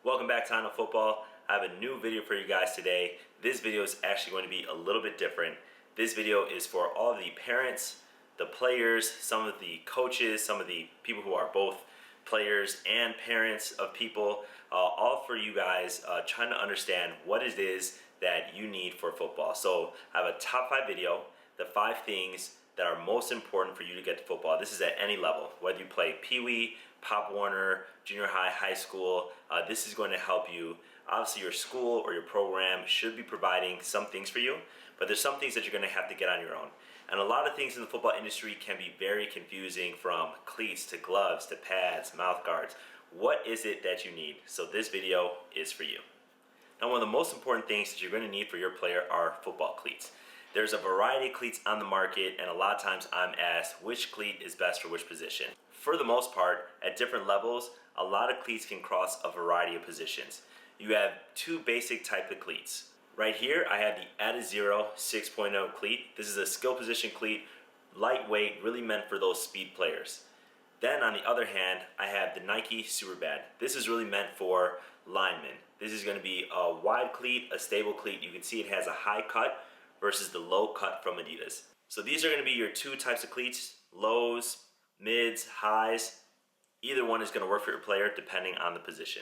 Welcome back to Untitled Football. I have a new video for you guys today. This video is actually going to be a little bit different. This video is for all the parents, the players, some of the coaches, some of the people who are both players and parents of people, all for you guys trying to understand what it is that you need for football. So I have a top 5 video, the 5 things that are most important for you to get to football. This is at any level, whether you play Pee Wee, Pop Warner, junior high, high school. This is going to help you. Obviously, your school or your program should be providing some things for you, but there's some things that you're going to have to get on your own. And a lot of things in the football industry can be very confusing, from cleats to gloves to pads, mouth guards. What is it that you need? So this video is for you. Now, one of the most important things that you're going to need for your player are football cleats. There's a variety of cleats on the market, and a lot of times I'm asked which cleat is best for which position. For the most part, at different levels, a lot of cleats can cross a variety of positions. You have 2 basic type of cleats. Right here, I have the Adazero 6.0 cleat. This is a skill position cleat, lightweight, really meant for those speed players. Then on the other hand, I have the Nike Superbad. This is really meant for linemen. This is going to be a wide cleat, a stable cleat. You can see it has a high cut versus the low cut from Adidas. So these are going to be your 2 types of cleats, lows, mids, highs. Either one is going to work for your player depending on the position.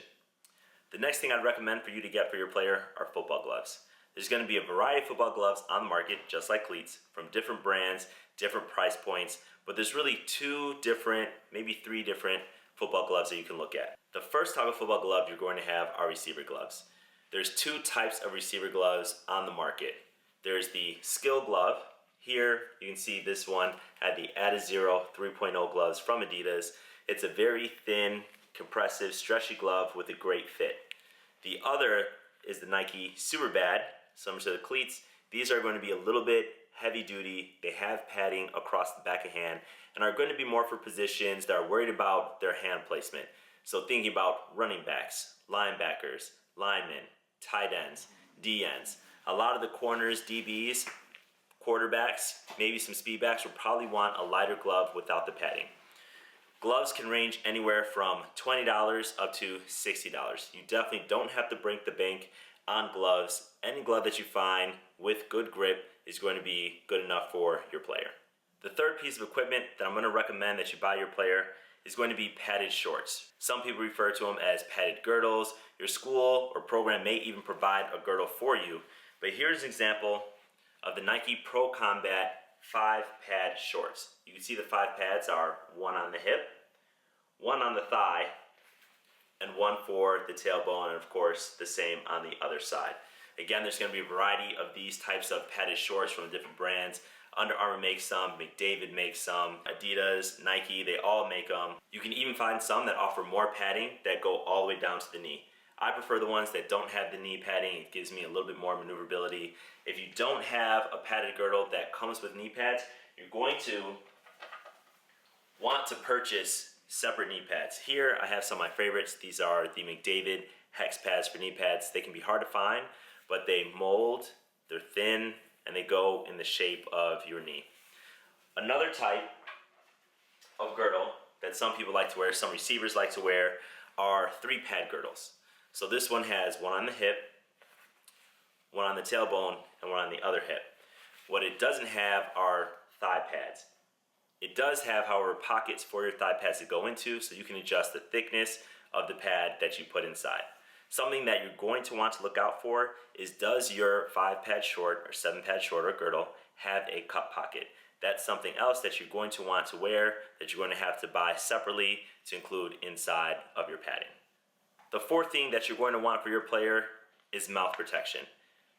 The next thing I'd recommend for you to get for your player are football gloves. There's going to be a variety of football gloves on the market, just like cleats, from different brands, different price points, but there's really 2 different, maybe 3 different football gloves that you can look at. The first type of football glove you're going to have are receiver gloves. There's 2 types of receiver gloves on the market. There's the skill glove. Here you can see this one had the Adazero 3.0 gloves from Adidas. It's a very thin, compressive, stretchy glove with a great fit. The other is the Nike Superbad, similar to the cleats. These are going to be a little bit heavy duty. They have padding across the back of hand and are going to be more for positions that are worried about their hand placement. So thinking about running backs, linebackers, linemen, tight ends, D ends. A lot of the corners, DBs, quarterbacks, maybe some speed backs will probably want a lighter glove without the padding. Gloves can range anywhere from $20 up to $60. You definitely don't have to break the bank on gloves. Any glove that you find with good grip is going to be good enough for your player. The third piece of equipment that I'm going to recommend that you buy your player is going to be padded shorts. Some people refer to them as padded girdles. Your school or program may even provide a girdle for you. But here's an example of the Nike Pro Combat 5 pad shorts. You can see the 5 pads are 1 on the hip, 1 on the thigh, and 1 for the tailbone, and of course the same on the other side. Again, there's going to be a variety of these types of padded shorts from different brands. Under Armour makes some, McDavid makes some, Adidas, Nike, they all make them. You can even find some that offer more padding that go all the way down to the knee. I prefer the ones that don't have the knee padding. It gives me a little bit more maneuverability. If you don't have a padded girdle that comes with knee pads, you're going to want to purchase separate knee pads. Here I have some of my favorites. These are the McDavid hex pads for knee pads. They can be hard to find, but they mold, they're thin, and they go in the shape of your knee. Another type of girdle that some people like to wear, some receivers like to wear, are 3 pad girdles. So this one has 1 on the hip, 1 on the tailbone, and 1 on the other hip. What it doesn't have are thigh pads. It does have, however, pockets for your thigh pads to go into, so you can adjust the thickness of the pad that you put inside. Something that you're going to want to look out for is, does your 5 pad short or 7 pad short or girdle have a cup pocket? That's something else that you're going to want to wear, that you're going to have to buy separately to include inside of your padding. The fourth thing that you're going to want for your player is mouth protection.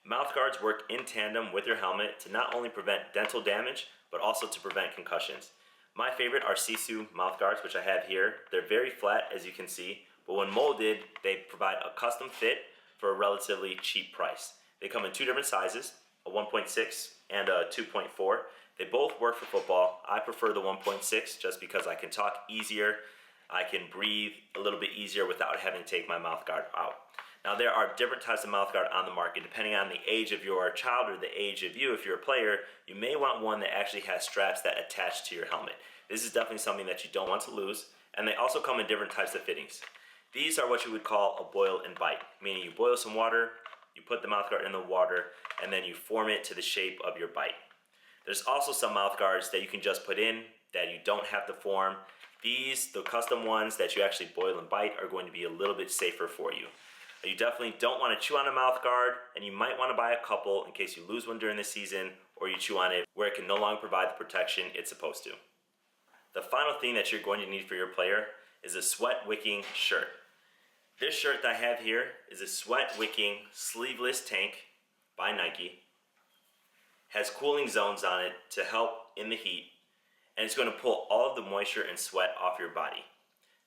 Mouth guards work in tandem with your helmet to not only prevent dental damage, but also to prevent concussions. My favorite are Sisu mouth guards, which I have here. They're very flat, as you can see, but when molded, they provide a custom fit for a relatively cheap price. They come in 2 different sizes, a 1.6 and a 2.4. They both work for football. I prefer the 1.6 just because I can talk easier. I can breathe a little bit easier without having to take my mouth guard out. Now, there are different types of mouth guard on the market. Depending on the age of your child or the age of you, if you're a player, you may want one that actually has straps that attach to your helmet. This is definitely something that you don't want to lose, and they also come in different types of fittings. These are what you would call a boil and bite, meaning you boil some water, you put the mouthguard in the water, and then you form it to the shape of your bite. There's also some mouthguards that you can just put in that you don't have to form. These, the custom ones that you actually boil and bite, are going to be a little bit safer for you. You definitely don't want to chew on a mouthguard, and you might want to buy a couple in case you lose one during the season or you chew on it where it can no longer provide the protection it's supposed to. The final thing that you're going to need for your player is a sweat wicking shirt. This shirt that I have here is a sweat wicking sleeveless tank by Nike. Has cooling zones on it to help in the heat, and it's going to pull all of the moisture and sweat off your body.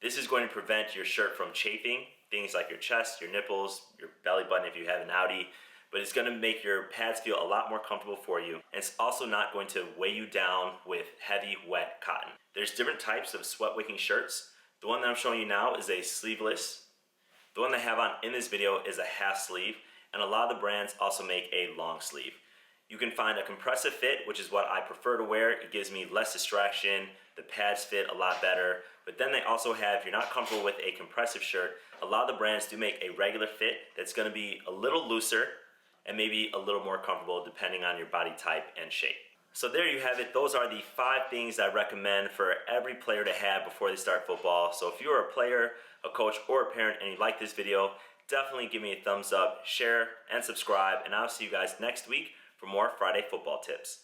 This is going to prevent your shirt from chafing, things like your chest, your nipples, your belly button if you have an outie, but it's going to make your pads feel a lot more comfortable for you, and it's also not going to weigh you down with heavy, wet cotton. There's different types of sweat wicking shirts. The one that I'm showing you now is a sleeveless. The one that I have on in this video is a half sleeve, and a lot of the brands also make a long sleeve. You can find a compressive fit, which is what I prefer to wear. It gives me less distraction, the pads fit a lot better, but then they also have, if you're not comfortable with a compressive shirt, a lot of the brands do make a regular fit that's gonna be a little looser and maybe a little more comfortable depending on your body type and shape. So there you have it. Those are the 5 things I recommend for every player to have before they start football. So if you're a player, a coach, or a parent and you like this video, definitely give me a thumbs up, share, and subscribe, and I'll see you guys next week for more Friday football tips.